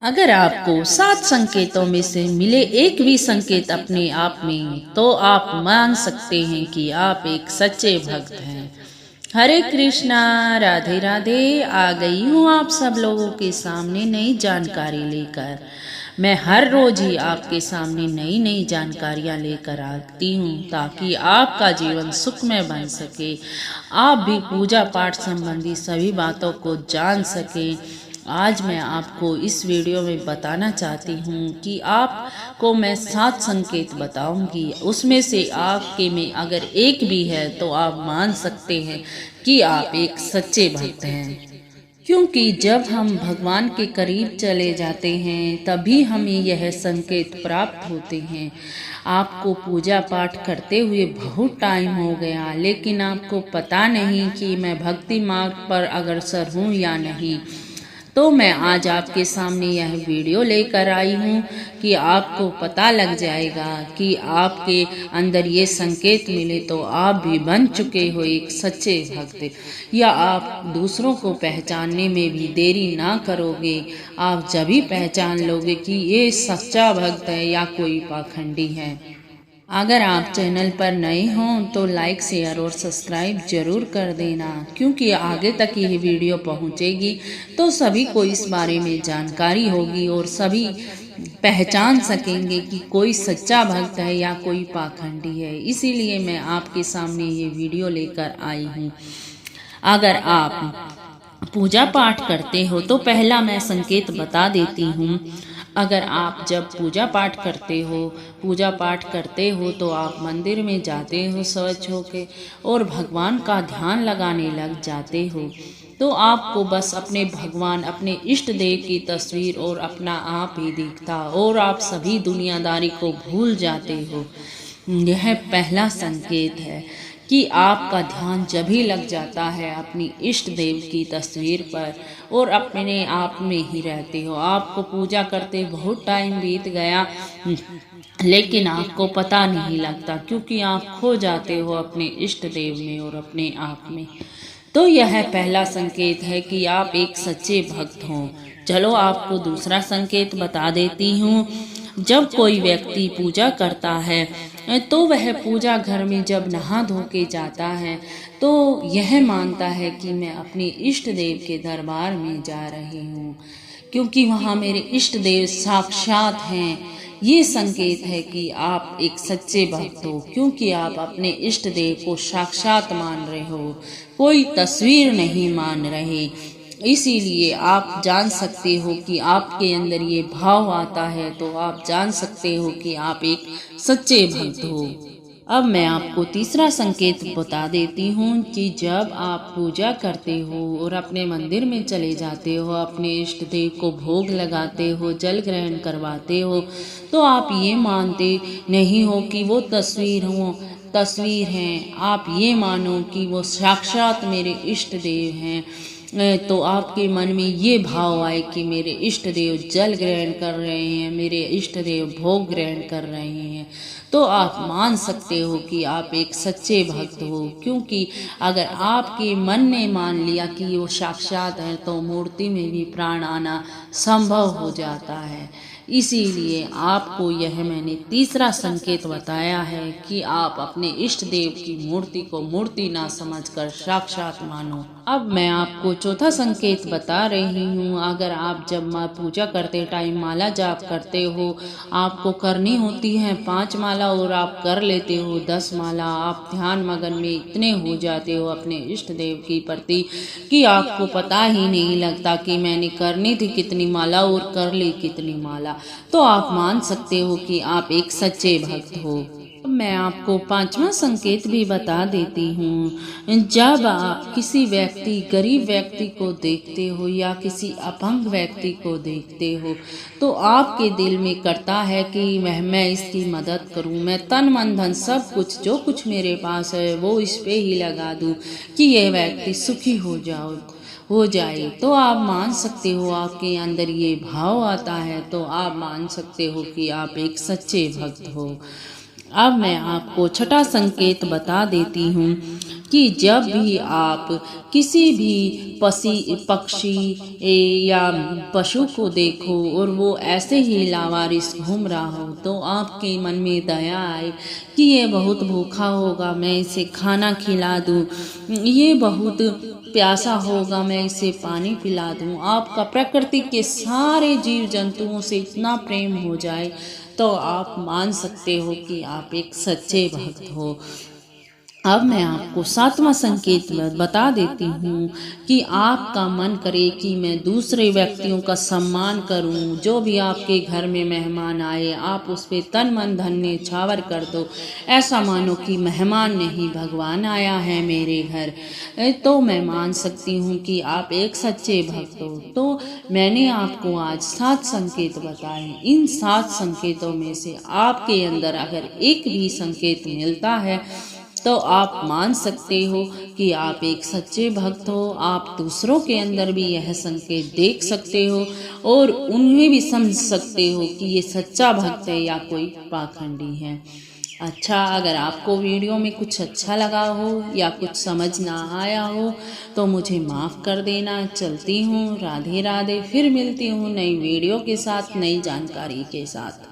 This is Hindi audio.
अगर आपको 7 संकेतों में से मिले एक भी संकेत अपने आप में, तो आप मान सकते हैं कि आप एक सच्चे भक्त हैं। हरे कृष्णा, राधे राधे। आ गई हूँ आप सब लोगों के सामने नई जानकारी लेकर। मैं हर रोज ही आपके सामने नई नई जानकारियाँ लेकर आती हूँ ताकि आपका जीवन सुखमय बन सके, आप भी पूजा पाठ संबंधी सभी बातों को जान सकें। आज मैं आपको इस वीडियो में बताना चाहती हूँ कि आपको मैं 7 संकेत बताऊंगी, उसमें से आपके में अगर एक भी है तो आप मान सकते हैं कि आप एक सच्चे भक्त हैं। क्योंकि जब हम भगवान के करीब चले जाते हैं तभी हमें यह संकेत प्राप्त होते हैं। आपको पूजा पाठ करते हुए बहुत टाइम हो गया, लेकिन आपको पता नहीं कि मैं भक्ति मार्ग पर अग्रसर हूँ या नहीं। तो मैं आज आपके सामने यह वीडियो लेकर आई हूँ कि आपको पता लग जाएगा कि आपके अंदर ये संकेत मिले तो आप भी बन चुके हो एक सच्चे भक्त, या आप दूसरों को पहचानने में भी देरी ना करोगे। आप जब भी पहचान लोगे कि ये सच्चा भक्त है या कोई पाखंडी है। अगर आप चैनल पर नए हों तो लाइक, शेयर और सब्सक्राइब जरूर कर देना, क्योंकि आगे तक ये वीडियो पहुंचेगी तो सभी को इस बारे में जानकारी होगी और सभी पहचान सकेंगे कि कोई सच्चा भक्त है या कोई पाखंडी है। इसीलिए मैं आपके सामने ये वीडियो लेकर आई हूँ। अगर आप पूजा पाठ करते हो तो पहला मैं संकेत बता देती हूँ। अगर आप जब पूजा पाठ करते हो तो आप मंदिर में जाते हो स्वच्छ होके और भगवान का ध्यान लगाने लग जाते हो, तो आपको बस अपने भगवान, अपने इष्ट देव की तस्वीर और अपना आप ही दिखता और आप सभी दुनियादारी को भूल जाते हो। यह पहला संकेत है कि आपका ध्यान जब भी लग जाता है अपनी इष्ट देव की तस्वीर पर और अपने आप में ही रहते हो। आपको पूजा करते बहुत टाइम बीत गया, लेकिन आपको पता नहीं लगता, क्योंकि आप खो जाते हो अपने इष्ट देव में और अपने आप में। तो यह पहला संकेत है कि आप एक सच्चे भक्त हो। चलो आपको दूसरा संकेत बता देती हूँ। जब कोई व्यक्ति पूजा करता है तो वह पूजा घर में जब नहा धो के जाता है तो यह मानता है कि मैं अपने इष्ट देव के दरबार में जा रही हूँ, क्योंकि वहाँ मेरे इष्ट देव साक्षात हैं। ये संकेत है कि आप एक सच्चे भक्त हो, क्योंकि आप अपने इष्ट देव को साक्षात मान रहे हो, कोई तस्वीर नहीं मान रहे। इसीलिए आप जान सकते हो कि आपके अंदर ये भाव आता है, तो आप जान सकते हो कि आप एक सच्चे भक्त हो। अब मैं आपको तीसरा संकेत बता देती हूँ कि जब आप पूजा करते हो और अपने मंदिर में चले जाते हो, अपने इष्ट देव को भोग लगाते हो, जल ग्रहण करवाते हो, तो आप ये मानते नहीं हो कि वो तस्वीर हैं। आप ये मानो कि वो साक्षात मेरे इष्ट देव हैं। तो आपके मन में ये भाव आए कि मेरे इष्ट देव जल ग्रहण कर रहे हैं, मेरे इष्ट देव भोग ग्रहण कर रहे हैं, तो आप मान सकते हो कि आप एक सच्चे भक्त हो। क्योंकि अगर आपके मन ने मान लिया कि वो साक्षात है तो मूर्ति में भी प्राण आना संभव हो जाता है। इसीलिए आपको यह मैंने तीसरा संकेत बताया है कि आप अपने इष्ट देव की मूर्ति को मूर्ति ना समझकर साक्षात मानो। अब मैं आपको चौथा संकेत बता रही हूँ। अगर आप जब पूजा करते टाइम माला जाप करते हो, आपको करनी होती है 5 माला और आप कर लेते हो 10 माला, आप ध्यान मगन में इतने हो जाते हो अपने इष्ट देव की प्रति कि आपको पता ही नहीं लगता कि मैंने करनी थी कितनी माला और कर ली कितनी माला, तो आप मान सकते हो कि आप एक सच्चे भक्त हो। मैं आपको 5वां संकेत भी बता देती हूँ। जब आप किसी गरीब व्यक्ति को देखते हो या किसी अपंग व्यक्ति को देखते हो, तो आपके दिल में करता है कि मैं इसकी मदद करूँ, मैं तन मन धन सब कुछ जो कुछ मेरे पास है वो इस पे ही लगा दूँ कि यह व्यक्ति सुखी हो जाए। तो आप मान सकते हो, आपके अंदर ये भाव आता है तो आप मान सकते हो कि आप एक सच्चे भक्त हो। अब मैं आपको छठा संकेत बता देती हूँ कि जब भी आप किसी भी पक्षी या पशु को देखो और वो ऐसे ही लावारिस घूम रहा हो, तो आपके मन में दया आए कि ये बहुत भूखा होगा, मैं इसे खाना खिला दूँ, ये बहुत प्यासा होगा, मैं इसे पानी पिला दूँ। आपका प्रकृति के सारे जीव जंतुओं से इतना प्रेम हो जाए तो आप मान सकते हो कि आप एक सच्चे भक्त हो। अब मैं आपको सातवां संकेत बता देती हूँ कि आपका मन करे कि मैं दूसरे व्यक्तियों का सम्मान करूँ। जो भी आपके घर में मेहमान आए, आप उस पर तन मन धन न्यौछावर कर दो। ऐसा मानो कि मेहमान नहीं, भगवान आया है मेरे घर। तो मैं मान सकती हूँ कि आप एक सच्चे भक्त हो। तो मैंने आपको आज 7 संकेत बताए। इन 7 संकेतों में से आपके अंदर अगर एक भी संकेत मिलता है तो आप मान सकते हो कि आप एक सच्चे भक्त हो। आप दूसरों के अंदर भी यह संकेत देख सकते हो और उन्हें भी समझ सकते हो कि ये सच्चा भक्त है या कोई पाखंडी है। अच्छा, अगर आपको वीडियो में कुछ अच्छा लगा हो या कुछ समझ ना आया हो तो मुझे माफ़ कर देना। चलती हूँ, राधे राधे। फिर मिलती हूँ नई वीडियो के साथ, नई जानकारी के साथ।